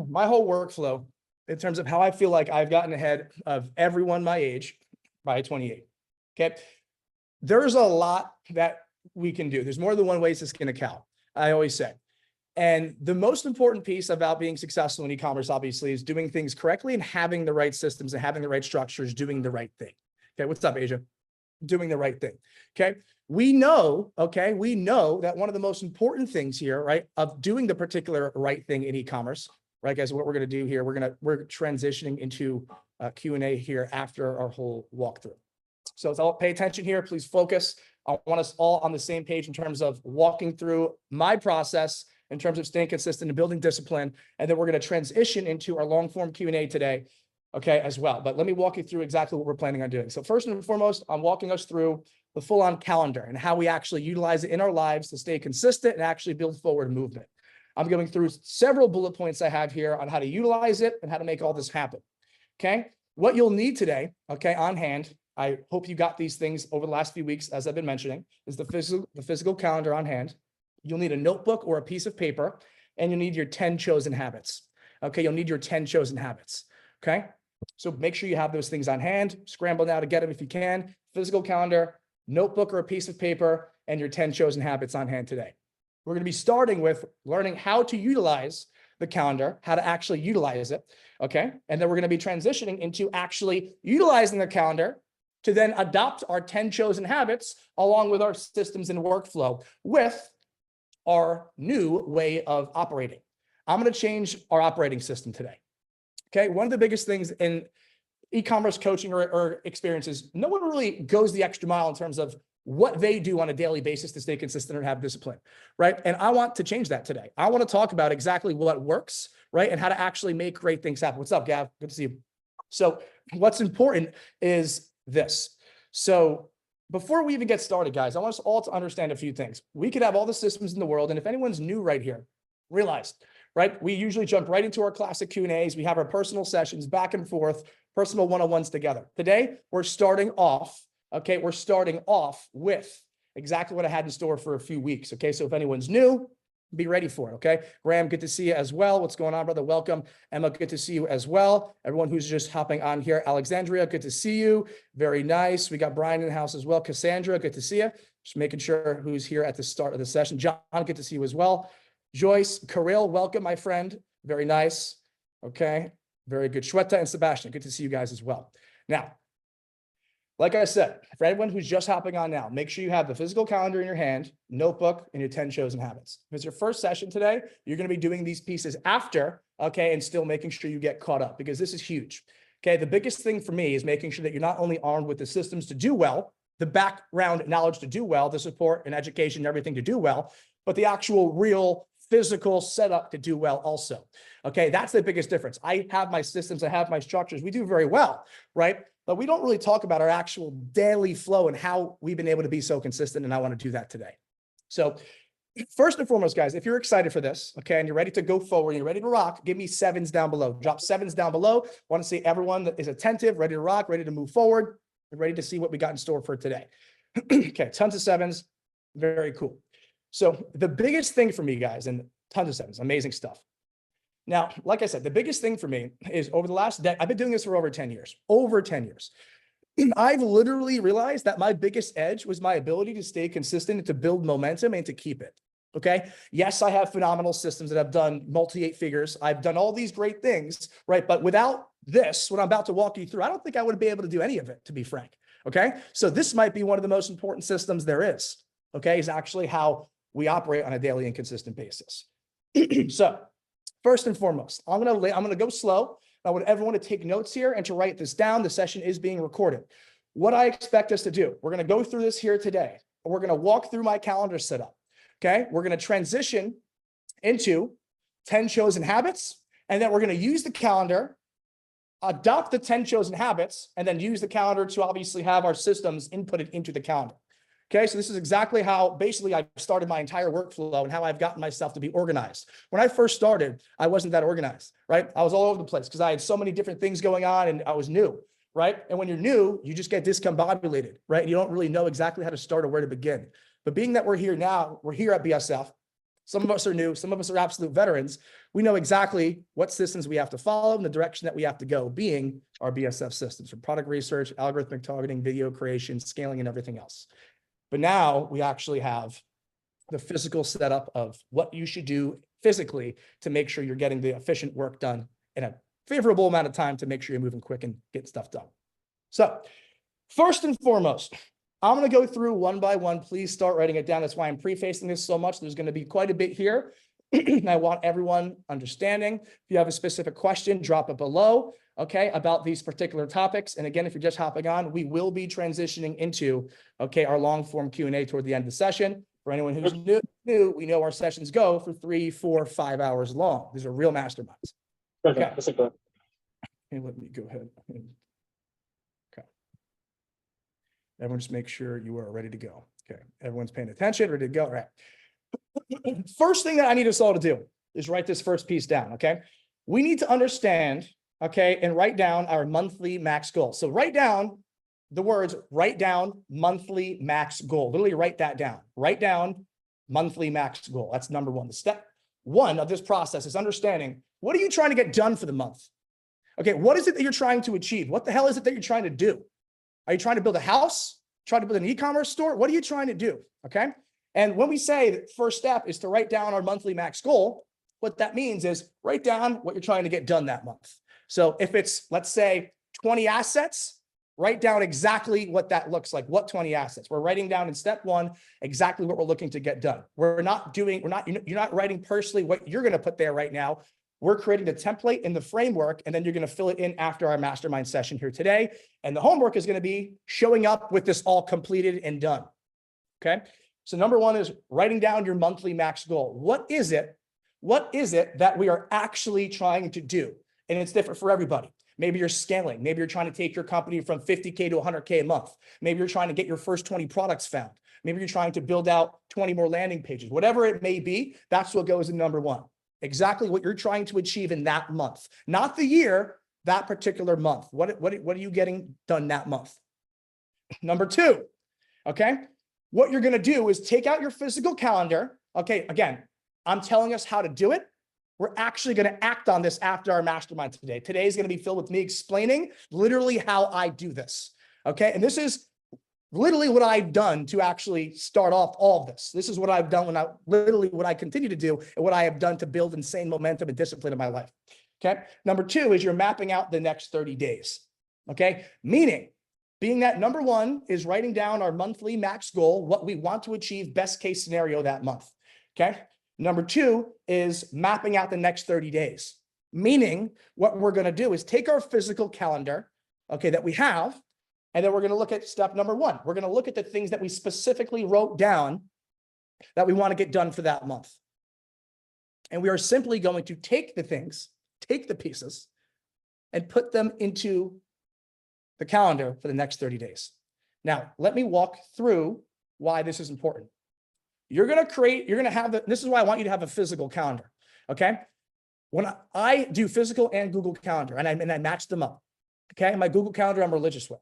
my whole workflow in terms of how I feel like I've gotten ahead of everyone my age by 28. Okay. There's a lot that we can do. There's more than one way to skin a cow, I always say. And the most important piece about being successful in e-commerce, obviously, is doing things correctly and having the right systems and having the right structures, doing the right thing. Okay. What's up, Asia? Doing the right thing. Okay. We know that one of the most important things here, right, of doing the particular right thing in e-commerce, right, guys, what we're going to do here, we're transitioning into Q&A here after our whole walkthrough. So let's all pay attention here. Please focus. I want us all on the same page in terms of walking through my process in terms of staying consistent and building discipline. And then we're going to transition into our long form Q&A today, okay, as well. But let me walk you through exactly what we're planning on doing. So first and foremost, I'm walking us through the full-on calendar and how we actually utilize it in our lives to stay consistent and actually build forward movement. I'm going through several bullet points I have here on how to utilize it and how to make all this happen, okay? What you'll need today, okay, on hand, I hope you got these things over the last few weeks, as I've been mentioning, is the physical calendar on hand. You'll need a notebook or a piece of paper, and you'll need your 10 chosen habits. Okay, you'll need your 10 chosen habits. Okay, so make sure you have those things on hand. Scramble now to get them if you can. Physical calendar, notebook or a piece of paper, and your 10 chosen habits on hand today. We're going to be starting with learning how to utilize the calendar, how to actually utilize it. Okay, and then we're going to be transitioning into actually utilizing the calendar to then adopt our 10 chosen habits along with our systems and workflow with our new way of operating. I'm going to change our operating system today. Okay. One of the biggest things in e-commerce coaching or experiences, no one really goes the extra mile in terms of what they do on a daily basis to stay consistent and have discipline, right? And I want to change that today. I want to talk about exactly what works, right? And how to actually make great things happen. What's up, Gav? Good to see you. So what's important is this. So before we even get started, guys, I want us all to understand a few things. We could have all the systems in the world, and if anyone's new right here, realize, right, we usually jump right into our classic Q&As. We have our personal sessions back and forth, personal one-on-ones together. Today, we're starting off, okay, with exactly what I had in store for a few weeks, okay? So if anyone's new, be ready for it, okay? Graham, good to see you as well. What's going on, brother? Welcome. Emma, good to see you as well. Everyone who's just hopping on here. Alexandria, good to see you. Very nice. We got Brian in the house as well. Cassandra, good to see you. Just making sure who's here at the start of the session. John, good to see you as well. Joyce, Kirill, welcome, my friend. Very nice. Okay. Very good. Shweta and Sebastian, good to see you guys as well. Now, like I said, for anyone who's just hopping on now, make sure you have the physical calendar in your hand, notebook, and your 10 chosen habits. If it's your first session today, you're going to be doing these pieces after, okay, and still making sure you get caught up because this is huge. Okay, the biggest thing for me is making sure that you're not only armed with the systems to do well, the background knowledge to do well, the support and education and everything to do well, but the actual real physical setup to do well also. Okay, that's the biggest difference. I have my systems, I have my structures. We do very well, right? But we don't really talk about our actual daily flow and how we've been able to be so consistent. And I want to do that today. So first and foremost, guys, if you're excited for this, okay, and you're ready to go forward, you're ready to rock, give me 7s down below. Drop 7s down below. I want to see everyone that is attentive, ready to rock, ready to move forward, and ready to see what we got in store for today. Okay, tons of 7s. Very cool. So the biggest thing for me, guys, and tons of 7s, amazing stuff. Now, like I said, the biggest thing for me is over the last decade, I've been doing this for over 10 years, I've literally realized that my biggest edge was my ability to stay consistent and to build momentum and to keep it. Okay. Yes, I have phenomenal systems that have done multi-8 figures. I've done all these great things, right? But without this, what I'm about to walk you through, I don't think I would be able to do any of it, to be frank. Okay. So this might be one of the most important systems there is. Okay. Is actually how we operate on a daily and consistent basis. So first and foremost, I'm going to go slow. I want everyone to take notes here and to write this down. The session is being recorded. What I expect us to do, we're going to go through this here today. We're going to walk through my calendar setup. Okay. We're going to transition into 10 chosen habits. And then we're going to use the calendar, adopt the 10 chosen habits, and then use the calendar to obviously have our systems inputted into the calendar. Okay, so this is exactly how basically I started my entire workflow and how I've gotten myself to be organized. When I first started, I wasn't that organized, right? I was all over the place because I had so many different things going on and I was new, right? And when you're new, you just get discombobulated, right? And you don't really know exactly how to start or where to begin. But being that we're here now, we're here at BSF, Some of us are new. Some of us are absolute veterans. We know exactly what systems we have to follow and the direction that we have to go, being our BSF systems for product research, algorithmic targeting, video creation, scaling, and everything else. But now we actually have the physical setup of what you should do physically to make sure you're getting the efficient work done in a favorable amount of time to make sure you're moving quick and getting stuff done. So first and foremost, I'm going to go through one by one. Please start writing it down. That's why I'm prefacing this so much. There's going to be quite a bit here. I want everyone understanding. If you have a specific question, drop it below, okay, about these particular topics. And again, if you're just hopping on, we will be transitioning into, okay, our long form Q&A toward the end of the session. For anyone who's new, we know our sessions go for 3, 4, 5 hours long. These are real masterminds. Okay. Okay, let me go ahead. Okay. Everyone just make sure you are ready to go. Okay. Everyone's paying attention, ready to go. All right. First thing that I need us all to do is write this first piece down. Okay. We need to understand, okay, and write down our monthly max goal. So write down the words, write down monthly max goal. Literally write that down. Write down monthly max goal. That's number one. The step one of this process is understanding, what are you trying to get done for the month? Okay, what is it that you're trying to achieve? What the hell is it that you're trying to do? Are you trying to build a house? Trying to build an e-commerce store? What are you trying to do? Okay. And when we say the first step is to write down our monthly max goal, what that means is write down what you're trying to get done that month. So if it's, let's say, 20 assets, write down exactly what that looks like. What 20 assets? We're writing down in step one exactly what we're looking to get done. You're not writing personally what you're going to put there right now. We're creating the template in the framework, and then you're going to fill it in after our mastermind session here today. And the homework is going to be showing up with this all completed and done. Okay. So number one is writing down your monthly max goal. What is it? What is it that we are actually trying to do? And it's different for everybody. Maybe you're scaling. Maybe you're trying to take your company from 50K to 100K a month. Maybe you're trying to get your first 20 products found. Maybe you're trying to build out 20 more landing pages. Whatever it may be, that's what goes in number one. Exactly what you're trying to achieve in that month, not the year, that particular month. What are you getting done that month? Number two, okay, what you're going to do is take out your physical calendar. Okay, again, I'm telling us how to do it. We're actually going to act on this after our mastermind today. Today is going to be filled with me explaining literally how I do this. Okay. And this is literally what I've done to actually start off all of this. This is what I've done what I continue to do and what I have done to build insane momentum and discipline in my life. Okay. Number two is you're mapping out the next 30 days. Okay. Meaning, being that number one is writing down our monthly max goal, what we want to achieve, best case scenario that month. Okay. Number two is mapping out the next 30 days, meaning what we're going to do is take our physical calendar, okay, that we have, and then we're going to look at step number one. We're going to look at the things that we specifically wrote down that we want to get done for that month. And we are simply going to take the things, take the pieces, and put them into the calendar for the next 30 days. Now, let me walk through why this is important. You're going to have this is why I want you to have a physical calendar. Okay. When I do physical and Google Calendar and I match them up. Okay. My Google Calendar, I'm religious with.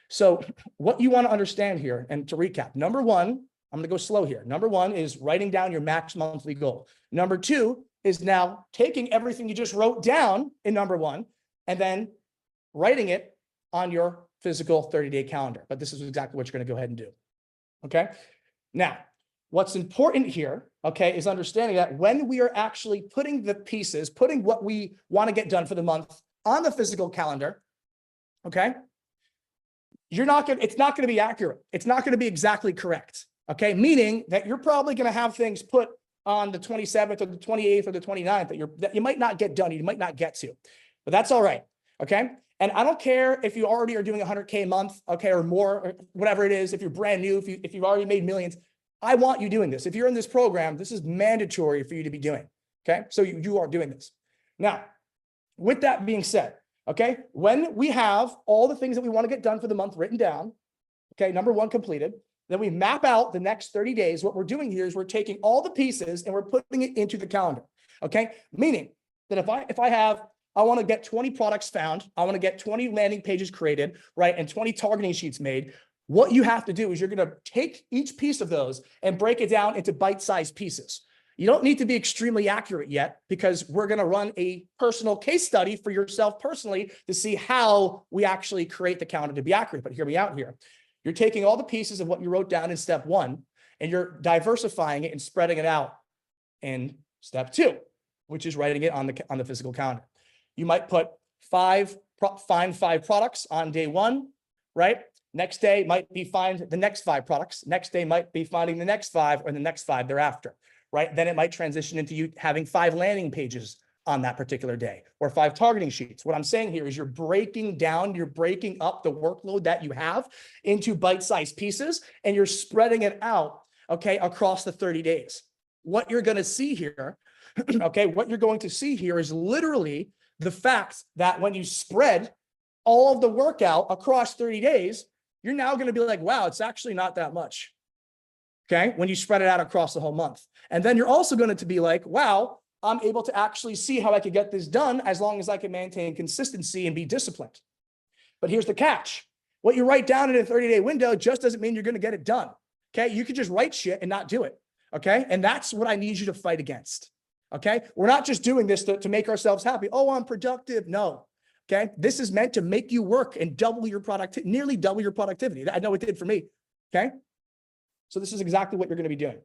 So what you want to understand here, and to recap, number one, I'm going to go slow here. Number one is writing down your max monthly goal. Number two is now taking everything you just wrote down in number one and then writing it on your physical 30-day calendar. But this is exactly what you're going to go ahead and do. Okay. Now, what's important here, okay, is understanding that when we are actually putting the pieces, putting what we want to get done for the month on the physical calendar, okay, it's not going to be accurate. It's not going to be exactly correct, okay, meaning that you're probably going to have things put on the 27th or the 28th or the 29th that you might not get done, you might not get to, but that's all right, okay? And I don't care if you already are doing 100K a month, okay, or more, or whatever it is, if you're brand new, if you've already made millions, I want you doing this. If you're in this program, this is mandatory for you to be doing. Okay. So you are doing this. Now, with that being said, okay, when we have all the things that we want to get done for the month written down, okay, number one completed, then we map out the next 30 days. What we're doing here is we're taking all the pieces and we're putting it into the calendar. Okay. Meaning that I want to get 20 products found. I want to get 20 landing pages created, right? And 20 targeting sheets made. What you have to do is you're going to take each piece of those and break it down into bite-sized pieces. You don't need to be extremely accurate yet, because we're going to run a personal case study for yourself personally to see how we actually create the calendar to be accurate. But hear me out here. You're taking all the pieces of what you wrote down in step 1, and you're diversifying it and spreading it out in step 2, which is writing it on the physical calendar. You might put find 5 products on day 1, right? Next day might be find the next 5 products. Next day might be finding the next 5 or the next 5 thereafter, right? Then it might transition into you having 5 landing pages on that particular day, or 5 targeting sheets. What I'm saying here is you're breaking up the workload that you have into bite-sized pieces, and you're spreading it out, okay, across the 30 days. What you're going to see here, okay, what you're going to see here is literally the fact that when you spread all of the workout across 30 days, you're now going to be like, wow, it's actually not that much. Okay, when you spread it out across the whole month. And then you're also going to be like, wow, I'm able to actually see how I could get this done as long as I can maintain consistency and be disciplined. But here's the catch. What you write down in a 30-day window just doesn't mean you're going to get it done. Okay, you could just write shit and not do it. Okay, and that's what I need you to fight against. Okay, we're not just doing this to make ourselves happy. Oh, I'm productive. No. Okay, this is meant to make you work and double your nearly double your productivity. I know it did for me. Okay, so this is exactly what you're going to be doing.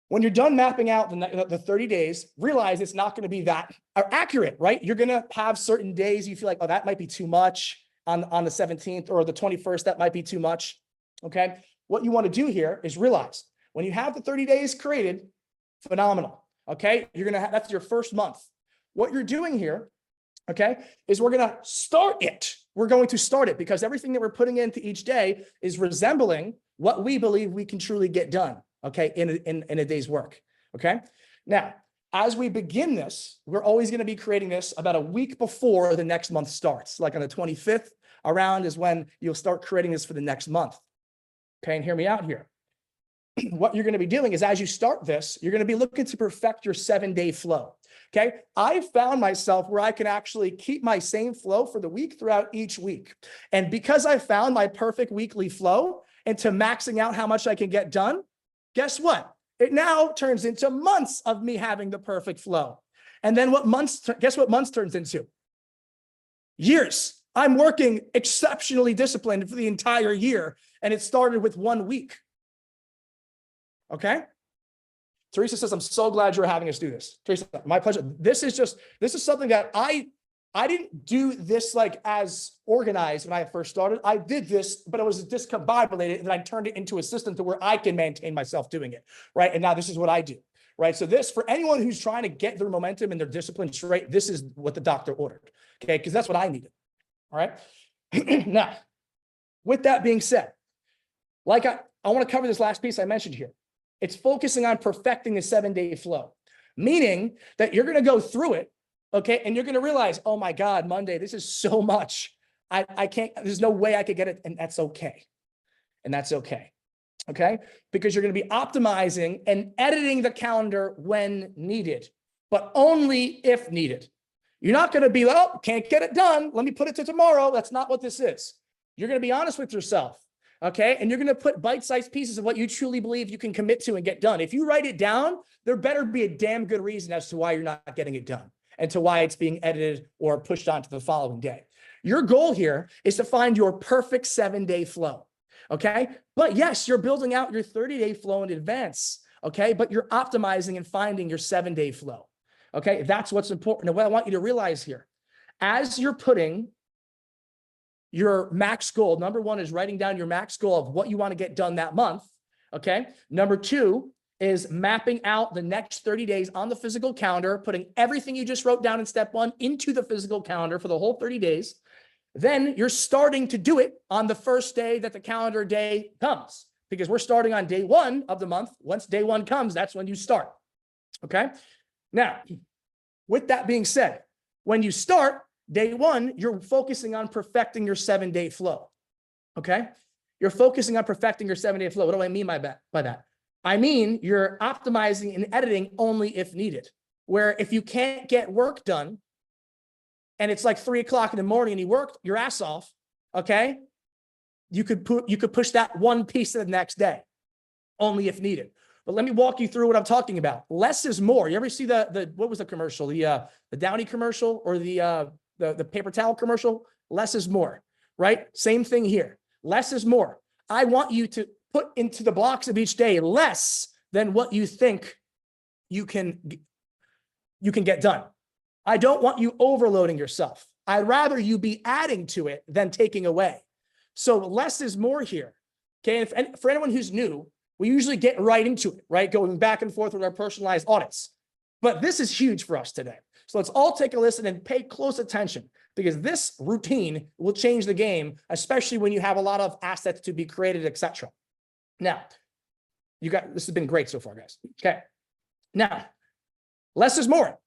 When you're done mapping out the 30 days, realize it's not going to be that accurate, right? You're going to have certain days you feel like, oh, that might be too much on the 17th or the 21st. That might be too much. Okay, what you want to do here is realize when you have the 30 days created, phenomenal. Okay, you're going to that's your first month. What you're doing here, okay, is we're going to start it. We're going to start it because everything that we're putting into each day is resembling what we believe we can truly get done, okay, in a day's work, okay? Now, as we begin this, we're always going to be creating this about a week before the next month starts. Like on the 25th around is when you'll start creating this for the next month, okay? And hear me out here. What you're going to be doing is as you start this, you're going to be looking to perfect your 7-day flow. Okay. I found myself where I can actually keep my same flow for the week throughout each week. And because I found my perfect weekly flow into maxing out how much I can get done, guess what? It now turns into months of me having the perfect flow. And then guess what months turns into? Years. I'm working exceptionally disciplined for the entire year. And it started with 1 week. Okay. Teresa says, I'm so glad you're having us do this. Teresa, my pleasure. This is something that I didn't do this like as organized when I first started. I did this, but it was discombobulated, and I turned it into a system to where I can maintain myself doing it. Right. And now this is what I do. Right. So this, for anyone who's trying to get their momentum and their discipline straight, this is what the doctor ordered. Okay. Because that's what I needed. All right. Now, with that being said, like I want to cover this last piece I mentioned here. It's focusing on perfecting the 7-day flow, meaning that you're going to go through it, okay, and you're going to realize, oh my God, Monday, this is so much. I can't, there's no way I could get it, and that's okay. And that's okay, okay? Because you're going to be optimizing and editing the calendar when needed, but only if needed. You're not going to be, oh, can't get it done. Let me put it to tomorrow. That's not what this is. You're going to be honest with yourself. Okay. And you're going to put bite-sized pieces of what you truly believe you can commit to and get done. If you write it down, there better be a damn good reason as to why you're not getting it done and to why it's being edited or pushed on to the following day. Your goal here is to find your perfect 7-day flow. Okay. But yes, you're building out your 30-day flow in advance. Okay. But you're optimizing and finding your 7-day flow. Okay. That's what's important. And what I want you to realize here, as you're putting your max goal, number 1 is writing down your max goal of what you want to get done that month. Okay. Number 2 is mapping out the next 30 days on the physical calendar, putting everything you just wrote down in step 1 into the physical calendar for the whole 30 days. Then you're starting to do it on the first day that the calendar day comes, because we're starting on day 1 of the month. Once day 1 comes, that's when you start. Okay. Now, with that being said, when you start, day 1, you're focusing on perfecting your 7-day flow. Okay. You're focusing on perfecting your 7-day flow. What do I mean by that? I mean, you're optimizing and editing only if needed, where if you can't get work done and it's like 3 o'clock in the morning and you worked your ass off. Okay. You could push that one piece to the next day only if needed. but let me walk you through what I'm talking about. Less is more. You ever see what was the commercial? The Downy commercial or the paper towel commercial? Less is more, right? Same thing here. Less is more. I want you to put into the blocks of each day less than what you think you can get done. I don't want you overloading yourself. I'd rather you be adding to it than taking away. So less is more here. Okay. And for anyone who's new, we usually get right into it, right? Going back and forth with our personalized audits. But this is huge for us today. So let's all take a listen and pay close attention, because this routine will change the game, especially when you have a lot of assets to be created, etc. Now, this has been great so far, guys. Okay. Now, less is more.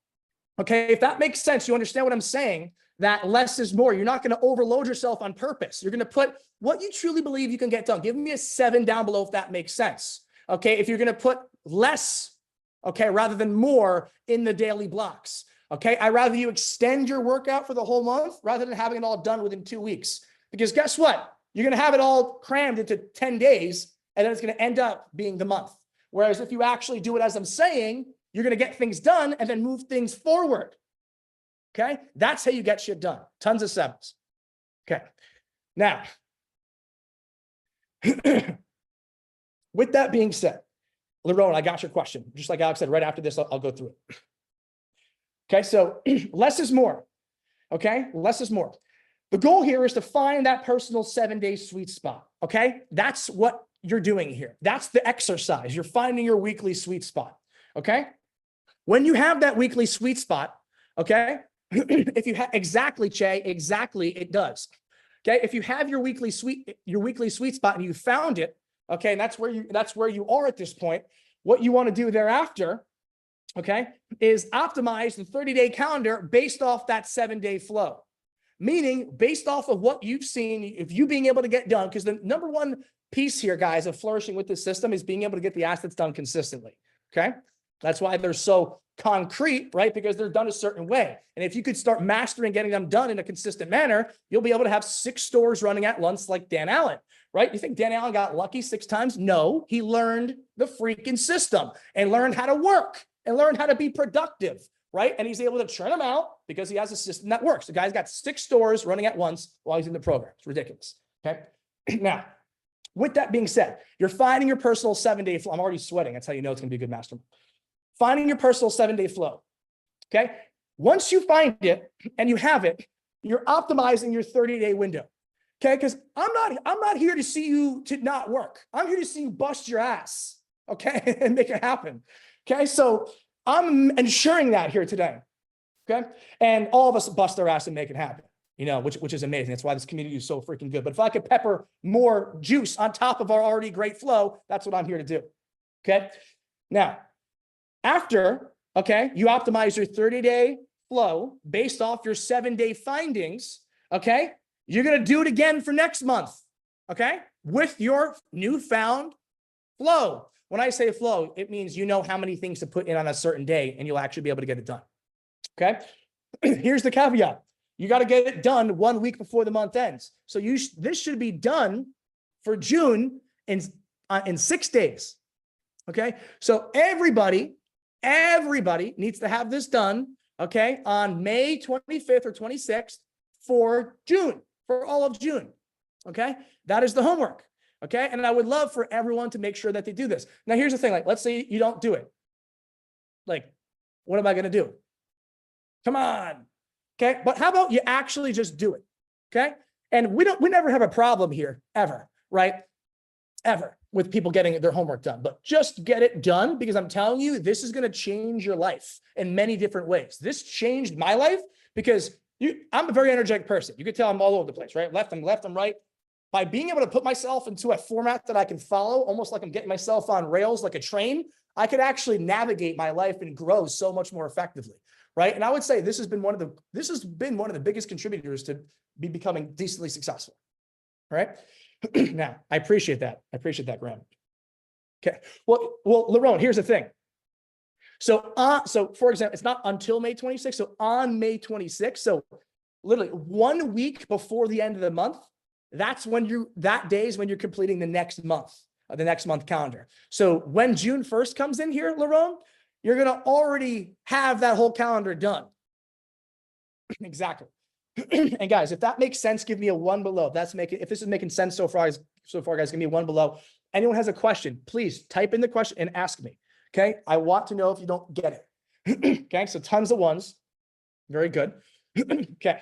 Okay. If that makes sense, you understand what I'm saying, that less is more. You're not going to overload yourself on purpose. You're going to put what you truly believe you can get done. Give me a 7 down below if that makes sense. Okay. If you're going to put less, okay, rather than more in the daily blocks. Okay. I'd rather you extend your workout for the whole month rather than having it all done within 2 weeks. Because guess what? You're going to have it all crammed into 10 days, and then it's going to end up being the month. Whereas if you actually do it as I'm saying, you're going to get things done and then move things forward. Okay. That's how you get shit done. Tons of 7s. Okay. Now, with that being said, Lerone, I got your question. Just like Alex said, right after this, I'll go through it. Okay. So less is more. Okay. Less is more. The goal here is to find that personal 7-day sweet spot. Okay. That's what you're doing here. That's the exercise. You're finding your weekly sweet spot. Okay. When you have that weekly sweet spot, okay, if you have exactly, Che, exactly, it does. Okay. If you have your weekly sweet spot and you found it, okay, and that's where you are at this point, what you want to do thereafter, okay, is optimize the 30-day calendar based off that 7-day flow. Meaning based off of what you've seen, if you being able to get done, because the number one piece here, guys, of flourishing with this system is being able to get the assets done consistently. Okay. That's why they're so concrete, right? Because they're done a certain way. And if you could start mastering getting them done in a consistent manner, you'll be able to have 6 stores running at once like Dan Allen, right? You think Dan Allen got lucky 6 times? No, he learned the freaking system and learned how to work and learned how to be productive, right? And he's able to churn them out because he has a system that works. The guy's got 6 stores running at once while he's in the program. It's ridiculous. Okay. Now, with that being said, you're finding your personal 7-day flow. I'm already sweating. That's how you know it's going to be a good mastermind. Finding your personal 7-day flow. Okay. Once you find it and you have it, you're optimizing your 30-day window. Okay. Because I'm not here to see you to not work. I'm here to see you bust your ass. Okay. And make it happen. Okay. So I'm ensuring that here today. Okay. And all of us bust our ass and make it happen, you know, which is amazing. That's why this community is so freaking good. But if I could pepper more juice on top of our already great flow, that's what I'm here to do. Okay. Now, after, okay, you optimize your 30-day flow based off your 7-day findings, okay, you're going to do it again for next month, okay, with your newfound flow. When I say flow, it means you know how many things to put in on a certain day and you'll actually be able to get it done, okay? Here's the caveat. You got to get it done 1 week before the month ends. So this should be done for June in 6 days, okay? So everybody needs to have this done, okay, on May 25th or 26th for June, for all of June, okay? That is the homework, okay? And I would love for everyone to make sure that they do this. Now, here's the thing, like, let's say you don't do it. Like, what am I going to do? Come on, okay? But how about you actually just do it, okay? And we never have a problem here, ever, right? Ever with people getting their homework done, but just get it done, because I'm telling you, this is going to change your life in many different ways. This changed my life because I'm a very energetic person. You can tell I'm all over the place, right? I'm right. By being able to put myself into a format that I can follow, almost like I'm getting myself on rails like a train, I could actually navigate my life and grow so much more effectively, right? And I would say this has been one of the biggest contributors to me becoming decently successful, right? Now, I appreciate that. Graham. Okay. Well, Lerone, here's the thing. So for example, it's not until May 26th. So on May 26th, so literally 1 week before the end of the month, that day is when you're completing the next month. the next month calendar. So when June 1st comes in here, Lerone, you're going to already have that whole calendar done. Exactly. And guys, if that makes sense, give me a 1 below. If this is making sense so far, guys, give me a 1 below. Anyone has a question, please type in the question and ask me. Okay. I want to know if you don't get it. Okay. So tons of ones. Very good. Okay.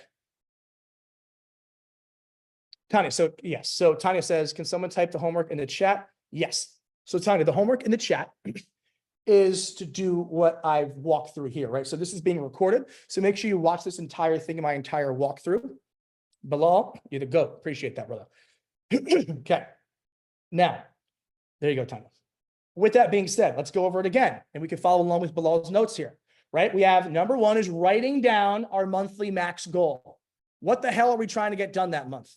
Tanya, so yes. So Tanya says, can someone type the homework in the chat? Yes. So Tanya, the homework in the chat is to do what I've walked through here, right? So this is being recorded. So make sure you watch this entire thing, my entire walkthrough. Bilal, you're the GOAT. Appreciate that, brother. Okay. Now, there you go, Tanya. With that being said, let's go over it again, and we can follow along with Bilal's notes here, right? We have number 1 is writing down our monthly max goal. What the hell are we trying to get done that month?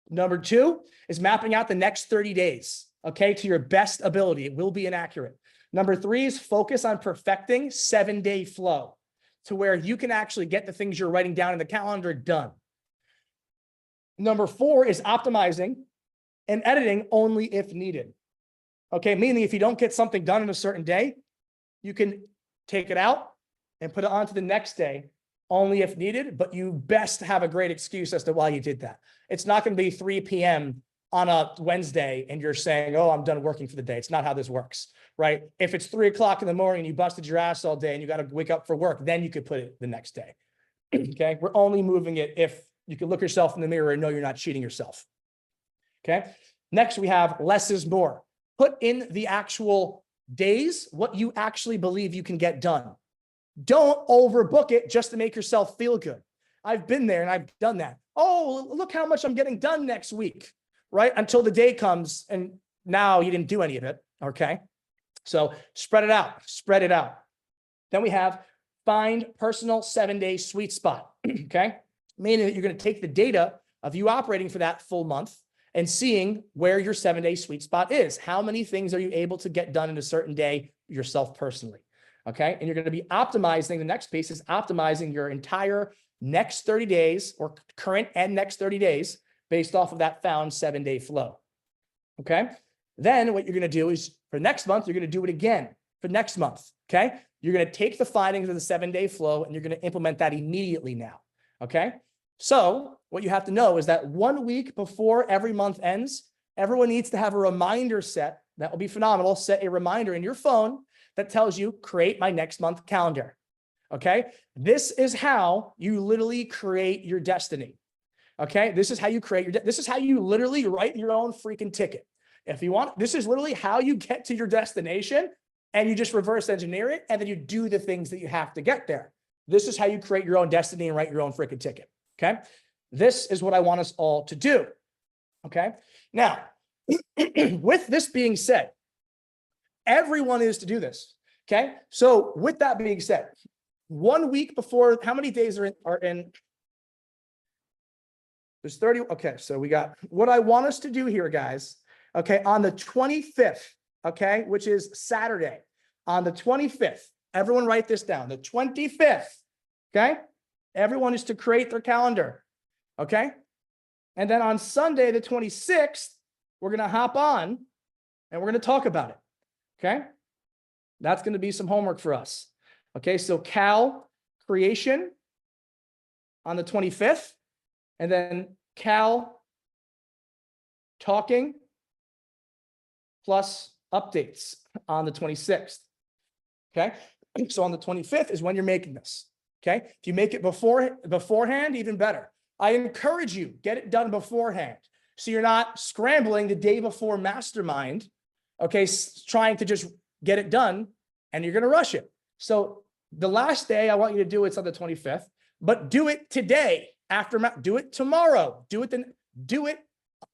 Number 2 is mapping out the next 30 days, okay, to your best ability. It will be inaccurate. Number 3 is focus on perfecting 7-day flow to where you can actually get the things you're writing down in the calendar done. Number 4 is optimizing and editing only if needed. Okay, meaning if you don't get something done in a certain day, you can take it out and put it on to the next day only if needed, but you best have a great excuse as to why you did that. It's not going to be 3 p.m. on a Wednesday and you're saying, oh, I'm done working for the day. It's not how this works, right? If it's 3 o'clock in the morning and you busted your ass all day and you got to wake up for work, then you could put it the next day. Okay, we're only moving it if you can look yourself in the mirror and know you're not cheating yourself. Okay, next we have less is more. Put in the actual days what you actually believe you can get done. Don't overbook it just to make yourself feel good. I've been there and I've done that. Oh, look how much I'm getting done next week, right? Until the day comes and now you didn't do any of it, okay? So spread it out, spread it out. Then we have find personal 7-day sweet spot, okay? Meaning that you're going to take the data of you operating for that full month and seeing where your 7-day sweet spot is. How many things are you able to get done in a certain day yourself personally? Okay. And you're going to be optimizing. The next piece is optimizing your entire next 30 days or current and next 30 days based off of that found 7-day flow. Okay. Then what you're going to do is for next month, you're going to do it again for next month. Okay. You're going to take the findings of the 7-day flow and you're going to implement that immediately now. Okay. So what you have to know is that 1 week before every month ends, everyone needs to have a reminder set. That will be phenomenal. Set a reminder in your phone that tells you create my next month calendar. Okay. This is how you literally create your destiny. Okay. This is how you create this is how you literally write your own freaking ticket. If you want, this is literally how you get to your destination and you just reverse engineer it. And then you do the things that you have to get there. This is how you create your own destiny and write your own freaking ticket. Okay. This is what I want us all to do. Okay. Now, with this being said, everyone is to do this. Okay. So with that being said, 1 week before, how many days are in? There's 30. Okay. So we got what I want us to do here, guys. Okay. On the 25th. Okay. Which is Saturday. On the 25th, everyone write this down. The 25th. Okay. Everyone is to create their calendar. Okay. And then on Sunday, the 26th, we're going to hop on and we're going to talk about it. Okay. That's going to be some homework for us. Okay. So Cal creation on the 25th and then Cal talking plus updates on the 26th. Okay. So on the 25th is when you're making this. Okay. If you make it beforehand, even better. I encourage you, get it done beforehand. So you're not scrambling the day before mastermind. Okay. Trying to just get it done and you're going to rush it. So the last day I want you to do it's on the 25th, but do it today do it tomorrow, do it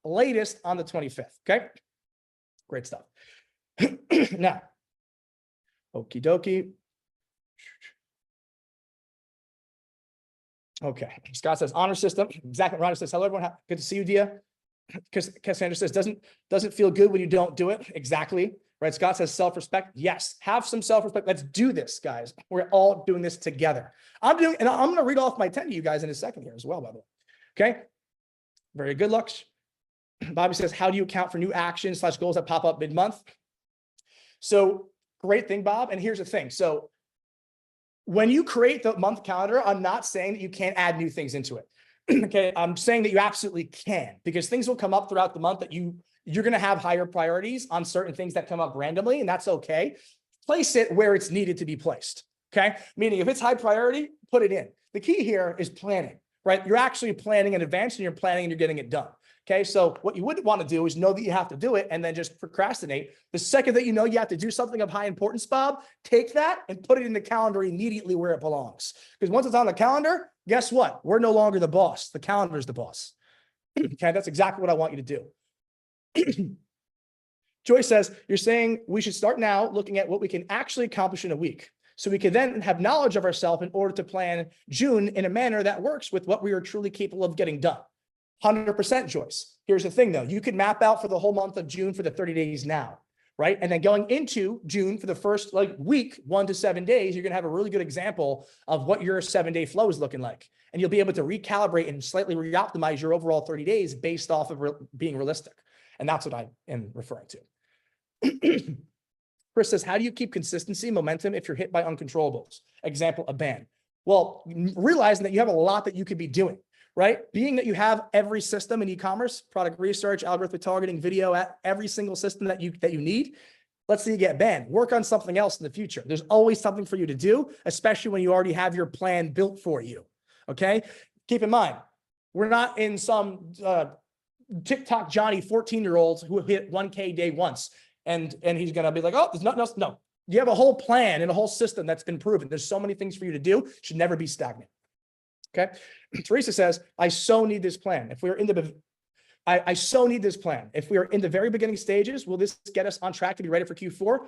latest on the 25th. Okay. Great stuff. Now, okie dokie. Okay. Scott says honor system. Exactly. Ron says, hello, everyone. Good to see you, Dia. Cassandra says, doesn't feel good when you don't do it. Exactly. Right. Scott says self-respect. Yes. Have some self-respect. Let's do this, guys. We're all doing this together. And I'm going to read off my 10 to you guys in a second here as well, by the way. Okay. Very good, Lux. Bobby says, how do you account for new actions / goals that pop up mid-month? So great thing, Bob. And here's the thing. So when you create the month calendar, I'm not saying that you can't add new things into it. Okay. I'm saying that you absolutely can, because things will come up throughout the month that you're going to have higher priorities on certain things that come up randomly, and that's okay. Place it where it's needed to be placed. Okay. Meaning if it's high priority, put it in. The key here is planning, right? You're actually planning in advance, and you're planning and you're getting it done. Okay. So what you wouldn't want to do is know that you have to do it and then just procrastinate. The second that you know you have to do something of high importance, Bob, take that and put it in the calendar immediately where it belongs. Because once it's on the calendar, guess what? We're no longer the boss. The calendar's the boss. Okay. That's exactly what I want you to do. Joyce says, you're saying we should start now looking at what we can actually accomplish in a week, so we can then have knowledge of ourselves in order to plan June in a manner that works with what we are truly capable of getting done. 100%, Joyce. Here's the thing, though. You could map out for the whole month of June for the 30 days now, right? And then going into June for the first week, 1 to 7 days, you're going to have a really good example of what your 7-day flow is looking like. And you'll be able to recalibrate and slightly re-optimize your overall 30 days based off of being realistic. And that's what I am referring to. Chris says, how do you keep consistency, momentum if you're hit by uncontrollables? Example, a ban. Well, realizing that you have a lot that you could be doing, right? Being that you have every system in e-commerce, product research, algorithmic targeting, video, at every single system that you need. Let's say you get banned. Work on something else in the future. There's always something for you to do, especially when you already have your plan built for you. Okay. Keep in mind, we're not in some TikTok Johnny 14-year-olds who hit 1K day once. And he's going to be like, oh, there's nothing else. No, you have a whole plan and a whole system that's been proven. There's so many things for you to do. Should never be stagnant. Okay. Teresa says, I so need this plan. If we're in the, I so need this plan. If we are in the very beginning stages, will this get us on track to be ready for Q4?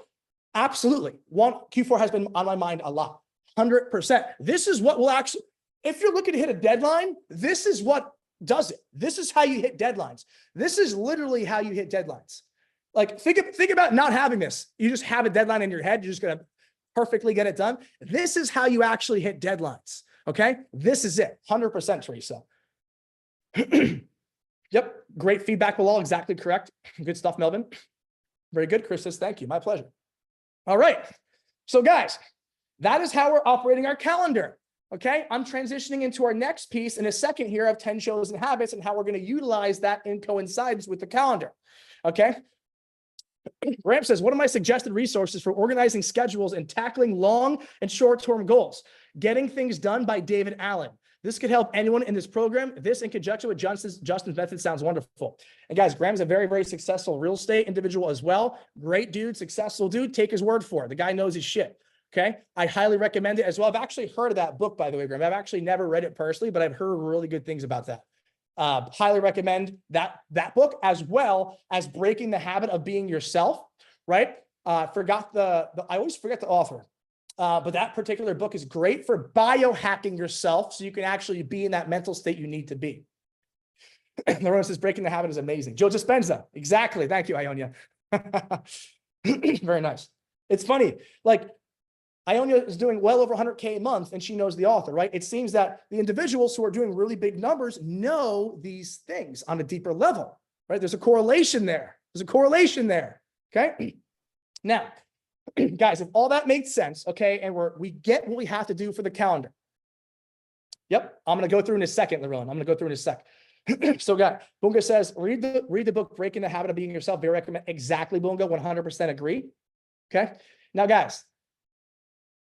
Absolutely. Q4 has been on my mind a lot. 100%. This is what will actually, if you're looking to hit a deadline, this is what does it. This is how you hit deadlines. This is literally how you hit deadlines. Like, think about not having this. You just have a deadline in your head. You're just going to perfectly get it done. This is how you actually hit deadlines. Okay. This is it. 100%, Teresa. Yep. Great feedback below. Exactly correct. Good stuff, Melvin. Very good. Chris says, thank you. My pleasure. All right. So guys, that is how we're operating our calendar. Okay. I'm transitioning into our next piece in a second here of 10 shows and habits and how we're going to utilize that in coincides with the calendar. Okay. Ramp says, what are my suggested resources for organizing schedules and tackling long and short-term goals? Getting Things Done by David Allen. This could help anyone in this program. This in conjunction with Justin's method sounds wonderful. And guys, Graham's a very, very successful real estate individual as well. Great dude, successful dude. Take his word for it. The guy knows his shit. Okay. I highly recommend it as well. I've actually heard of that book, by the way, Graham. I've actually never read it personally, but I've heard really good things about that. Highly recommend that book, as well as Breaking the Habit of Being Yourself, right? I always forget the author, but that particular book is great for biohacking yourself so you can actually be in that mental state you need to be. Everyone says Breaking the Habit is amazing. Joe Dispenza. Exactly. Thank you, Ionia. Very nice. It's funny. Like, Ionia is doing well over 100K a month, and she knows the author, right? It seems that the individuals who are doing really big numbers know these things on a deeper level, right? There's a correlation there. Okay. Now, guys, if all that makes sense, okay, and we get what we have to do for the calendar. Yep. I'm going to go through in a second, Larone. I'm going to go through in a sec. So, guys, Bunga says, read the book, Breaking the Habit of Being Yourself. Very recommend. Exactly, Bunga. 100% agree. Okay. Now, guys,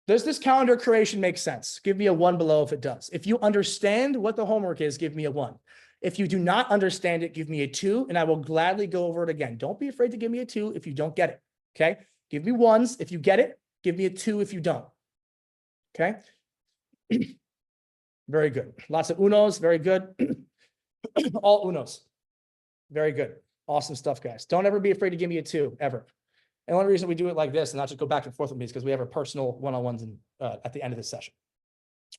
does this calendar creation make sense? Give me a 1 below if it does. If you understand what the homework is, give me a 1. If you do not understand it, give me a 2, and I will gladly go over it again. Don't be afraid to give me a 2 if you don't get it. Okay. Give me 1s if you get it. Give me a 2 if you don't. Okay. Very good. Lots of unos. Very good. All unos. Very good. Awesome stuff, guys. Don't ever be afraid to give me a 2, ever. And one reason we do it like this and not just go back and forth with me is because we have our personal one-on-ones at the end of the session.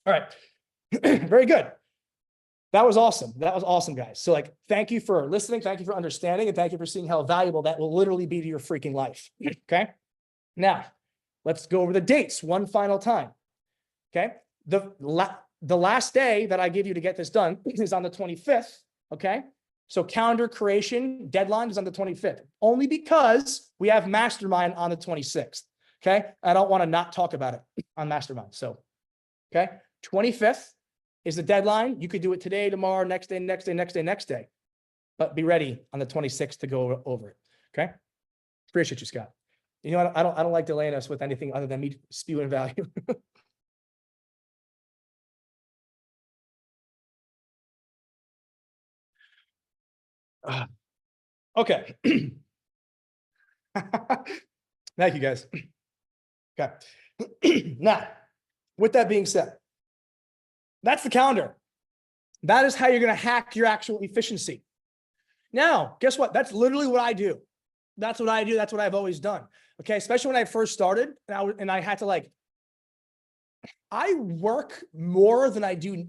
All right. Very good. That was awesome. That was awesome, guys. So, like, thank you for listening. Thank you for understanding. And thank you for seeing how valuable that will literally be to your freaking life. Okay. Now, let's go over the dates one final time. Okay. The last day that I give you to get this done is on the 25th. Okay. So calendar creation deadline is on the 25th, only because we have mastermind on the 26th. Okay. I don't want to not talk about it on mastermind. So, okay. 25th is the deadline. You could do it today, tomorrow, next day, next day, next day, next day, but be ready on the 26th to go over it. Okay. Appreciate you, Scott. You know what? I don't like delaying us with anything other than me spewing value. Okay. Thank you, guys. Okay. Now, with that being said, that's the calendar. That is how you're going to hack your actual efficiency. Now, guess what? That's literally what I do. That's what I do. That's what I've always done. Okay. Especially when I first started and I had to I work more than I did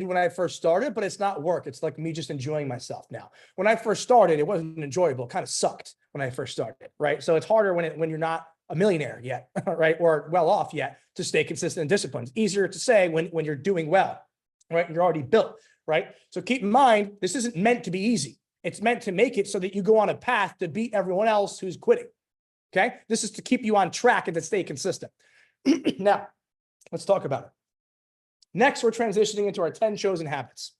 when I first started, but it's not work. It's like me just enjoying myself now. When I first started, it wasn't enjoyable. It kind of sucked when I first started, right? So it's harder when you're not a millionaire yet, right? Or well off yet to stay consistent and disciplined. It's easier to say when you're doing well, right? You're already built, right? So keep in mind, this isn't meant to be easy. It's meant to make it so that you go on a path to beat everyone else who's quitting. Okay. This is to keep you on track and to stay consistent. Now, let's talk about it. Next, we're transitioning into our 10 chosen habits.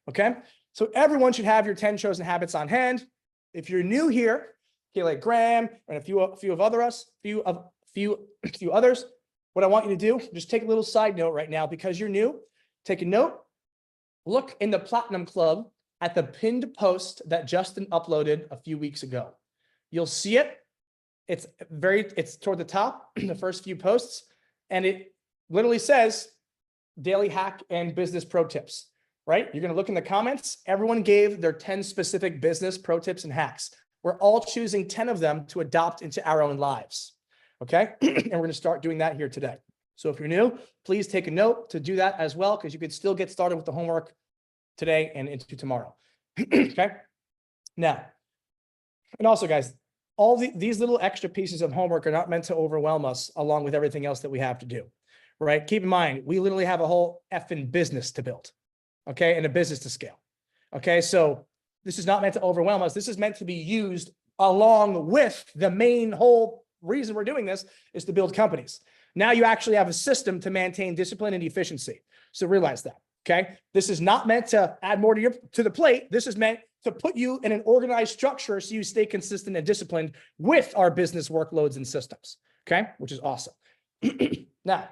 Okay. So everyone should have your 10 chosen habits on hand. If you're new here, okay, like Graham and a few others, what I want you to do, just take a little side note right now because you're new. Take a note. Look in the Platinum Club at the pinned post that Justin uploaded a few weeks ago. You'll see it. It's toward the top, the first few posts, and it literally says daily hack and business pro tips, right? You're going to look in the comments. Everyone gave their 10 specific business pro tips and hacks. We're all choosing 10 of them to adopt into our own lives. Okay. And we're going to start doing that here today. So if you're new, please take a note to do that as well, because you could still get started with the homework today and into tomorrow. Okay. Now, and also guys, all these little extra pieces of homework are not meant to overwhelm us along with everything else that we have to do, right? Keep in mind, we literally have a whole effing business to build, okay? And a business to scale, okay? So this is not meant to overwhelm us. This is meant to be used along with the main whole reason we're doing this is to build companies. Now you actually have a system to maintain discipline and efficiency. So realize that, okay? This is not meant to add more to the plate. This is meant to put you in an organized structure so you stay consistent and disciplined with our business workloads and systems, okay? Which is awesome. Now,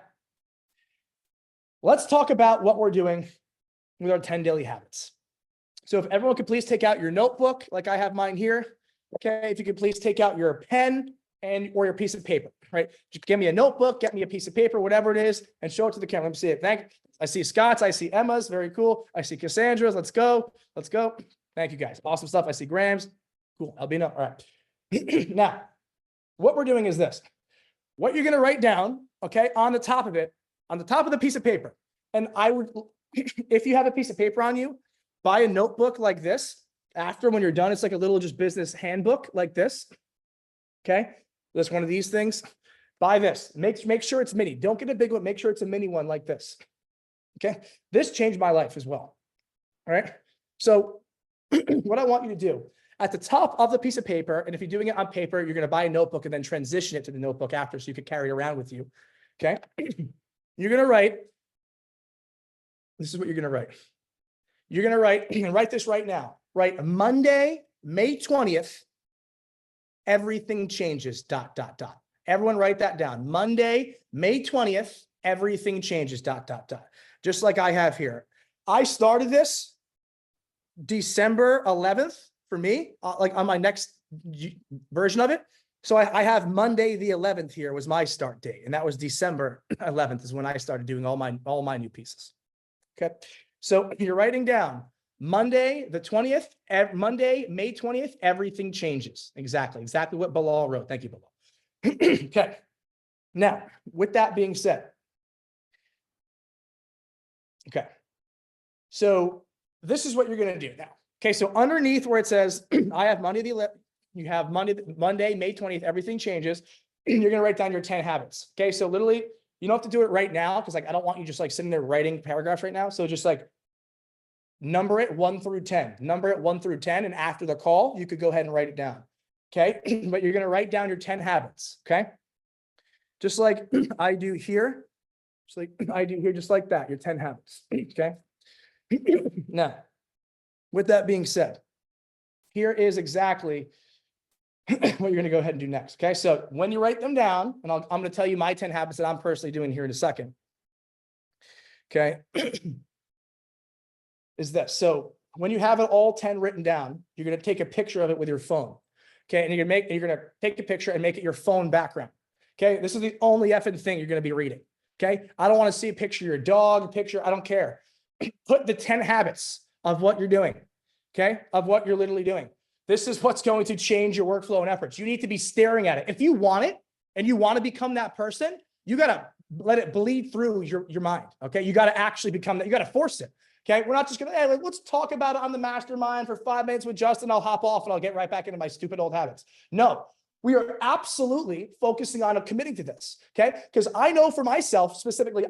let's talk about what we're doing with our 10 daily habits. So if everyone could please take out your notebook, like I have mine here, okay? If you could please take out your pen or your piece of paper, right? Just give me a notebook, get me a piece of paper, whatever it is, and show it to the camera. Let me see it. I see Scott's, I see Emma's, very cool. I see Cassandra's, let's go. Thank you guys, awesome stuff. I see Graham's, cool, Albino, all right. Now, what we're doing is this. What you're gonna write down, okay, on the top of the piece of paper, and I would, if you have a piece of paper on you, buy a notebook like this. After, when you're done, it's like a little just business handbook like this, okay? That's one of these things. Buy this, make sure it's mini. Don't get a big one, make sure it's a mini one like this, okay? This changed my life as well, all right? So what I want you to do at the top of the piece of paper, and if you're doing it on paper, you're going to buy a notebook and then transition it to the notebook after so you can carry it around with you. Okay. You're going to write. This is what you're going to write. You're going to write, and write this right now. Write Monday, May 20th, everything changes, ... Everyone write that down. Monday, May 20th, everything changes, ... Just like I have here. I started this December 11th for me, like on my next version of it. So I have Monday the 11th here was my start date, and that was December 11th is when I started doing all my new pieces. Okay, so you're writing down Monday the 20th, Monday May 20th, everything changes. Exactly what Bilal wrote. Thank you, Bilal. Okay, now with that being said, okay, so this is what you're going to do now. Okay, so underneath where it says, I have Monday the 11th, you have Monday, May 20th, everything changes. You're going to write down your 10 habits. Okay, so literally, you don't have to do it right now because like I don't want you just like sitting there writing paragraphs right now. So just like number it 1 through 10, number it 1 through 10. And after the call, you could go ahead and write it down. Okay. But you're going to write down your 10 habits. Okay. Just like I do here, just like I do here, just like that, your 10 habits. Okay. Now, with that being said, here is exactly what you're going to go ahead and do next. Okay. So when you write them down, and I'm going to tell you my 10 habits that I'm personally doing here in a second. Okay. Is this. So when you have it all 10 written down, you're going to take a picture of it with your phone. Okay. And you're going to take a picture and make it your phone background. Okay. This is the only effing thing you're going to be reading. Okay. I don't want to see a picture of your dog, a picture. I don't care. Put the 10 habits of what you're doing. Okay. Of what you're literally doing. This is what's going to change your workflow and efforts. You need to be staring at it. If you want it and you want to become that person, you got to let it bleed through your mind. Okay. You got to actually become that. You got to force it. Okay. We're not just going to, hey, let's talk about it on the mastermind for 5 minutes with Justin. I'll hop off and I'll get right back into my stupid old habits. No, we are absolutely focusing on committing to this. Okay. Because I know for myself specifically,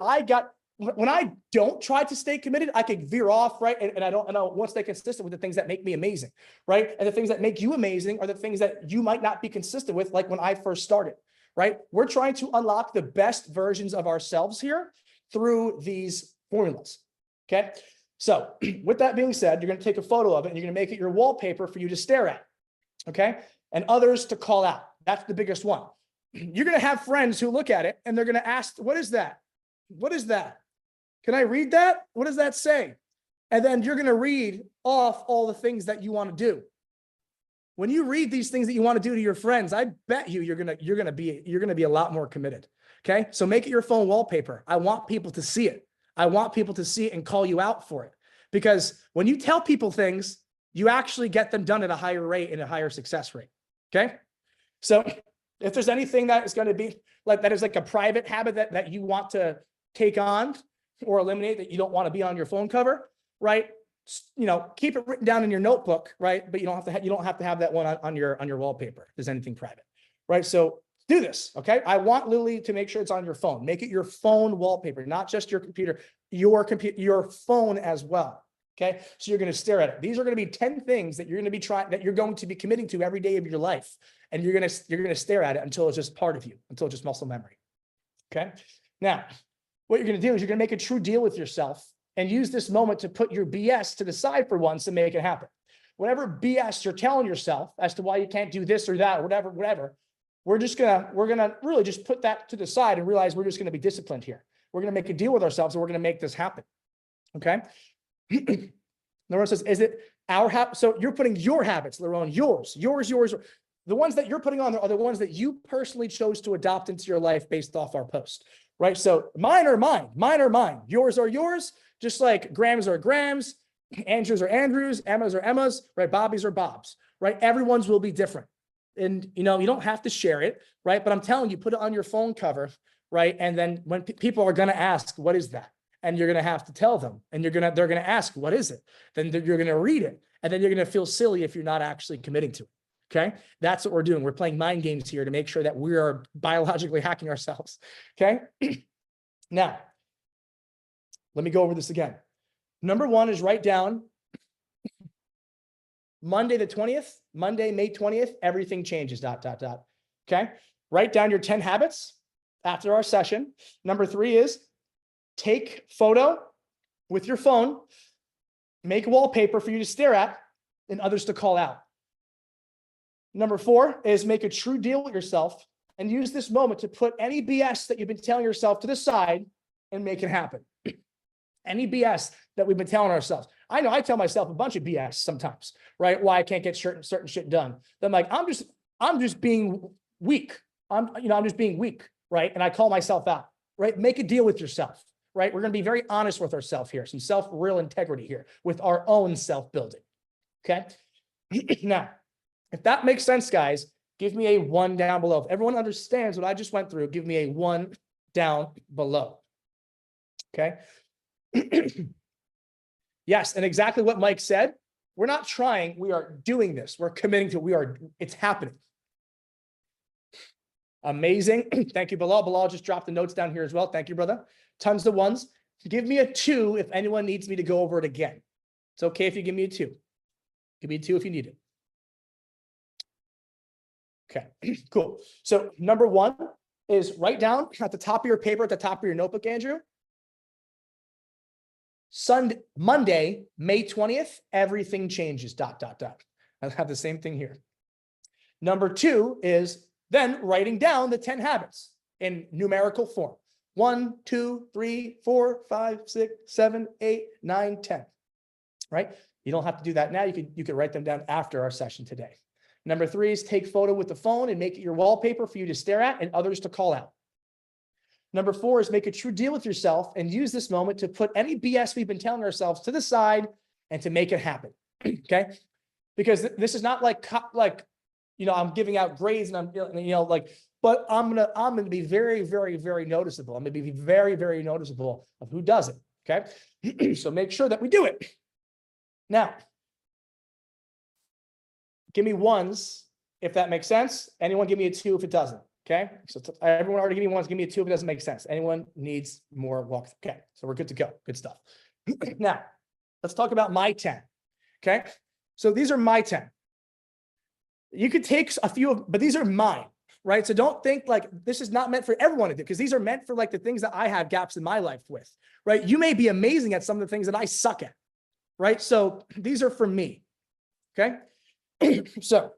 when I don't try to stay committed, I can veer off, right? And I want to stay consistent with the things that make me amazing, right? And the things that make you amazing are the things that you might not be consistent with, like when I first started, right? We're trying to unlock the best versions of ourselves here through these formulas, okay? So with that being said, you're going to take a photo of it and you're going to make it your wallpaper for you to stare at, okay? And others to call out. That's the biggest one. You're going to have friends who look at it and they're going to ask, what is that? What is that? Can I read that? What does that say? And then you're going to read off all the things that you want to do. When you read these things that you want to do to your friends, I bet you're going to be a lot more committed. Okay. So make it your phone wallpaper. I want people to see it. I want people to see it and call you out for it. Because when you tell people things, you actually get them done at a higher rate and a higher success rate. Okay. So if there's anything that is going to be like, that is like a private habit that you want to take on or eliminate, that you don't want to be on your phone cover, right? You know, keep it written down in your notebook, right? But you don't have to have that one on your wallpaper if there's anything private, right? So do this, okay? I want Lily to make sure it's on your phone. Make it your phone wallpaper, not just your computer, your phone as well. Okay, so you're going to stare at it. These are going to be 10 things that you're going to be committing to every day of your life, and you're going to stare at it until it's just part of you, until it's just muscle memory. Okay, now what you're going to do is you're going to make a true deal with yourself and use this moment to put your BS to the side for once and make it happen. Whatever BS you're telling yourself as to why you can't do this or that or whatever, we're gonna really just put that to the side and realize we're just going to be disciplined here. We're going to make a deal with ourselves and we're going to make this happen. Okay. Laurent says, is it our habit? So you're putting your habits, Laurent, yours. The ones that you're putting on there are the ones that you personally chose to adopt into your life based off our post, right? So mine are mine, yours are yours, just like Grams are Grams, Andrews are Andrews, Emmas are Emmas, right? Bobby's are Bob's, right? Everyone's will be different. And, you know, you don't have to share it, right? But I'm telling you, put it on your phone cover, right? And then when people are going to ask, what is that? And you're going to have to tell them, and they're going to ask, what is it? Then you're going to read it. And then you're going to feel silly if you're not actually committing to it. Okay. That's what we're doing. We're playing mind games here to make sure that we are biologically hacking ourselves. Okay. Now, let me go over this again. Number one is write down Monday, the 20th, Monday, May 20th, everything changes, ... Okay. Write down your 10 habits after our session. Number 3 is take photo with your phone, make wallpaper for you to stare at and others to call out. Number 4 is make a true deal with yourself and use this moment to put any BS that you've been telling yourself to the side and make it happen. Any BS that we've been telling ourselves. I know I tell myself a bunch of BS sometimes, right? Why I can't get certain shit done. Then I'm like, I'm just being weak. I'm just being weak, right? And I call myself out, right? Make a deal with yourself, right? We're going to be very honest with ourselves here. Some real integrity here with our own self-building. Okay. Now, if that makes sense, guys, give me a 1 down below. If everyone understands what I just went through, give me a 1 down below. Okay. Yes. And exactly what Mike said. We're not trying. We are doing this. We're committing to it. It's happening. Amazing. Thank you, Bilal. Bilal just dropped the notes down here as well. Thank you, brother. Tons of 1s. Give me a 2 if anyone needs me to go over it again. It's okay if you give me a 2. Give me a 2 if you need it. Okay, cool. So number 1 is write down at the top of your paper, at the top of your notebook, Andrew. Monday, May 20th, everything changes, ... I have the same thing here. Number 2 is then writing down the 10 habits in numerical form. 1, 2, 3, 4, 5, 6, 7, 8, 9, 10. Right? You don't have to do that now. You can write them down after our session today. Number 3 is take photo with the phone and make it your wallpaper for you to stare at and others to call out. Number 4 is make a true deal with yourself and use this moment to put any BS we've been telling ourselves to the side and to make it happen. Okay? Because this is not like, I'm giving out grades and I'm, but I'm gonna be very, very, very noticeable. I'm gonna be very, very noticeable of who does it. Okay? So make sure that we do it. Now, give me 1s if that makes sense. Anyone give me a 2 if it doesn't. Okay, so everyone already give me 1s, give me a 2 if it doesn't make sense. Anyone needs more walk? Okay, so we're good to go. Good stuff. Now, let's talk about my 10. Okay, so these are my 10. You could take a few of, but these are mine, right? So don't think like this is not meant for everyone to do, because these are meant for like the things that I have gaps in my life with, right? You may be amazing at some of the things that I suck at, right? So these are for me. Okay, so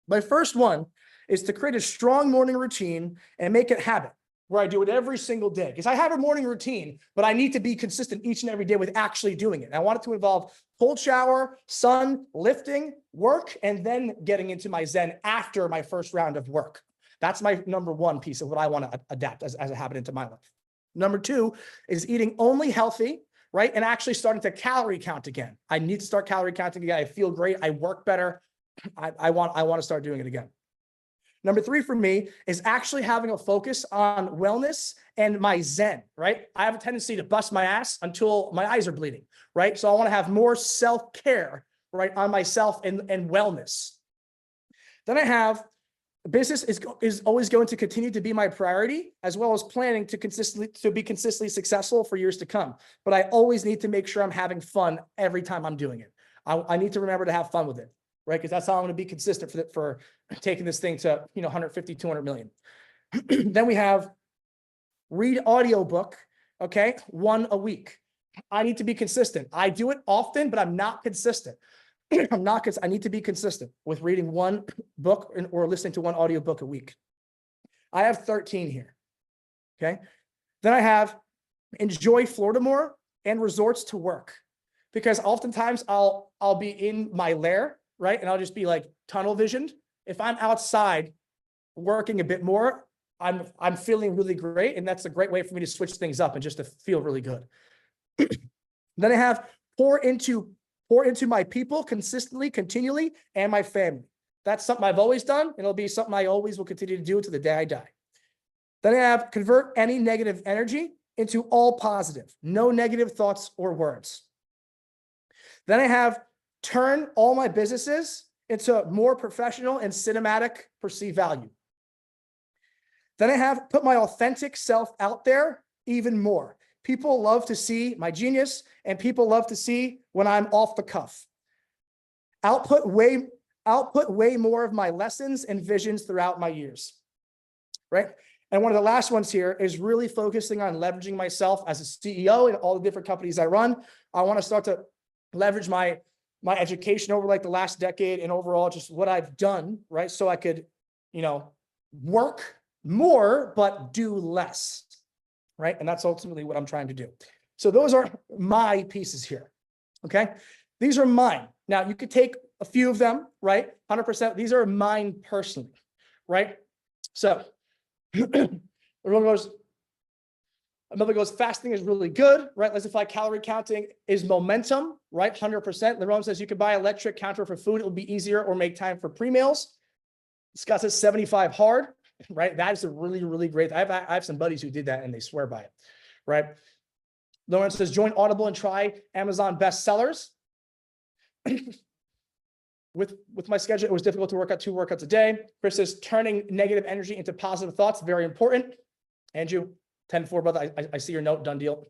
my first one is to create a strong morning routine and make it a habit where I do it every single day. Because I have a morning routine, but I need to be consistent each and every day with actually doing it. I want it to involve cold shower, sun, lifting, work, and then getting into my Zen after my first round of work. That's my number 1 piece of what I want to adapt as a habit into my life. Number 2 is eating only healthy, right? And actually starting to calorie count again. I need to start calorie counting again. I feel great. I work better. I want to start doing it again. Number 3 for me is actually having a focus on wellness and my Zen, right? I have a tendency to bust my ass until my eyes are bleeding, right? So I want to have more self-care, right, on myself and wellness. Then I have business is always going to continue to be my priority, as well as planning to be consistently successful for years to come. But I always need to make sure I'm having fun every time I'm doing it. I need to remember to have fun with it. Right? Because that's how I'm going to be consistent for taking this thing to, 150, 200 million. Then we have read audiobook, okay? 1 a week. I need to be consistent. I do it often, but I'm not consistent. I need to be consistent with reading 1 book or listening to 1 audiobook a week. I have 13 here, okay? Then I have enjoy Florida more and resorts to work. Because oftentimes I'll be in my lair, right? And I'll just be like tunnel visioned. If I'm outside working a bit more, I'm feeling really great. And that's a great way for me to switch things up and just to feel really good. Then I have pour into my people consistently, continually, and my family. That's something I've always done, and it'll be something I always will continue to do until the day I die. Then I have convert any negative energy into all positive, no negative thoughts or words. Then I have turn all my businesses into more professional and cinematic perceived value. Then I have put my authentic self out there even more. People love to see my genius, and people love to see when I'm off the cuff. Output way more of my lessons and visions throughout my years, right? And one of the last ones here is really focusing on leveraging myself as a CEO in all the different companies I run. I want to start to leverage my education over like the last decade and overall just what I've done, right? So I could, work more, but do less, right? And that's ultimately what I'm trying to do. So those are my pieces here, okay? These are mine. Now you could take a few of them, right? 100%. These are mine personally, right? So Another goes, fasting is really good, right? Let's define calorie counting is momentum, right? 100%. Lerone says you can buy electric counter for food. It will be easier or make time for pre-meals. Scott says 75 hard, right? That is a really, really great. I have some buddies who did that and they swear by it, right? Lauren says join Audible and try Amazon bestsellers. With my schedule, it was difficult to work out 2 workouts a day. Chris says turning negative energy into positive thoughts, very important. Andrew, 10-4, brother. I see your note, done deal.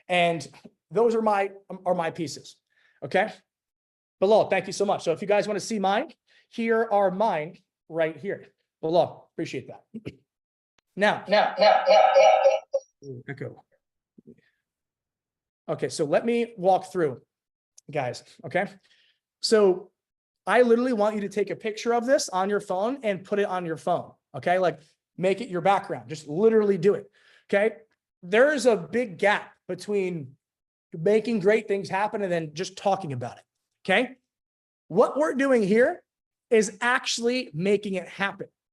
And those are my pieces. Okay. Below, thank you so much. So if you guys want to see mine, here are mine right here below. Appreciate that. Now, echo. Okay, so let me walk through, guys. Okay. So I literally want you to take a picture of this on your phone and put it on your phone. Okay. Like make it your background. Just literally do it. Okay. There's a big gap between making great things happen and then just talking about it. Okay. What we're doing here is actually making it happen.